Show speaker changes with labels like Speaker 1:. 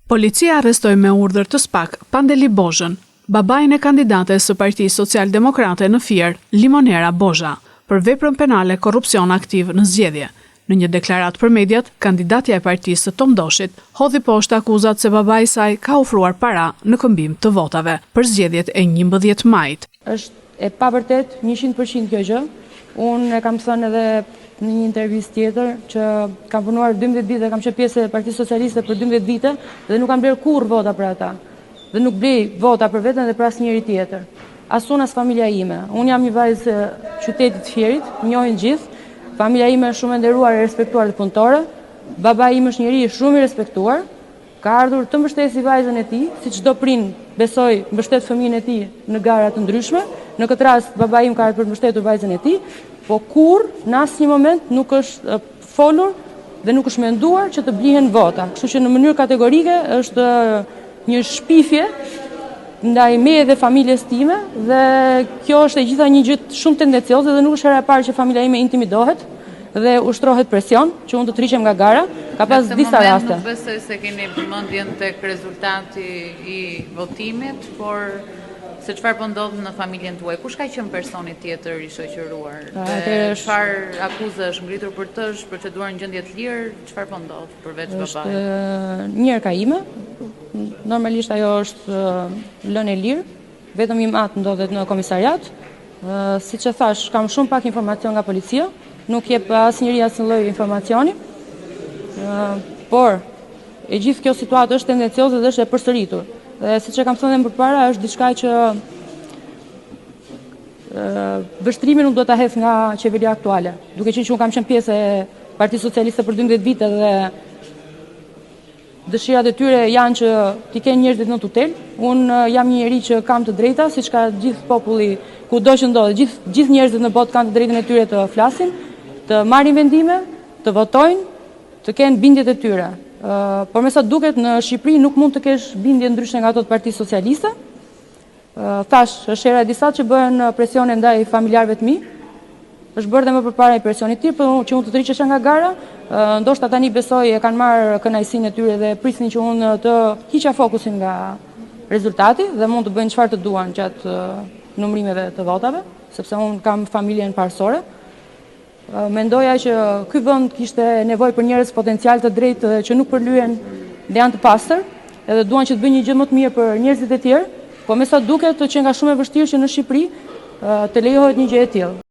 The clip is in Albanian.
Speaker 1: Policia arrestoi me urdhër të SPAK Pandeli Bozhën, babain e kandidates së Partisë Social-Demokrate në Fier, Limonera Bozha, për veprën penale korrupsion aktiv në zgjedhje. Në një deklaratë për mediat, kandidatja e partisë së Tomdoshit hodhi poshtë akuzat se babai i saj ka ofruar para në këmbim të votave për zgjedhjet e 11 majit.
Speaker 2: Është e pavërtet 100% kjo gjë. Unë e kam thënë edhe në një intervistë tjetër që kam punuar 12 vite, kam qenë pjesë e Partisë Socialiste për 12 vite dhe nuk kam bler kurrë vota për ata. Dhe nuk blej vota për veten dhe për asnjëri tjetër. As unë as familja ime. Unë jam një vajzë e qytetit Fierit, njohin gjithë. Familja ime është shumë e nderuar e respektuar dhe punëtore. Babai im është njeri shumë i respektuar. Ka ardhur të mbështesi vajzën e tij, si çdo prind besoj mbështet fëmijën e tij në gara të ndryshme. Në këtë rast babai im ka ardhur për të mbështetur vajzën e tij, po kurrë në asnjë moment nuk është folur dhe nuk është menduar që të blihen vota. Kështu që në mënyrë kategorike është një shpifje ndaj meje dhe familjes time dhe kjo është e gjitha një gjë shumë tendencioze dhe nuk është hera e parë që familja ime intimidohet dhe ushtrohet presion që unë të trishem nga gara. Ka pas disa raste.
Speaker 3: Nuk besoj se keni përmendjen tek rezultati i votimit, por se çfarë po ndodh në familjen tuaj? Kush ka qenë personi tjetër i shoqëruar? Çfarë akuzë është ngritur për të? Është proceduar në gjendje të lirë? Çfarë po ndodh përveç babait?
Speaker 2: Është njërka ime. Normalisht ajo është lënë e lirë. Vetëm i mat ndodhet në komisariat. Siç e thash, kam shumë pak informacion nga policia. Nuk jep asnjëri asnjë lloj informacioni. Por e gjithë kjo situatë është tendencioze dhe është e përsëritur. Dhe siç e kam thënë më përpara, është diçka që vështrimi nuk do ta hedh nga qeveria aktuale. Duke qenë që unë kam qenë pjesë e Partisë Socialiste për 12 vite dhe dëshirat e tyre janë që t'i kenë njerëzit në tutel. Unë jam një njeri që kam të drejta, siç ka gjithë populli kudo që ndodhet. Gjithë njerëzit në botë kanë të drejtën e tyre të flasin, të marrin vendime, të votojnë, të kenë bindjet e tyre. Por me sa duket në Shqipëri nuk mund të kesh bindje ndryshe nga ato të Partisë Socialiste. Thash, është era e disa që bëhen presione ndaj familjarëve të mi. Është bërë dhe më përpara i presioni të tillë, por që unë të trishesh nga gara, ndoshta tani besoj e kanë marrë kënaqësinë e tyre dhe prisnin që unë të hiqa fokusin nga rezultati dhe mund të bëjnë çfarë të duan gjatë numërimeve të votave, sepse unë kam familjen parësore. Mendoja që ky vend kishte nevojë për njerëz potencial të drejtë që nuk përlyen dhe janë të pastër, edhe duan që të bëjnë një gjë më të mirë për njerëzit e tjerë, po me sa duket që nga shumë e vështirë që në Shqipëri të lejohet një gjë e tillë.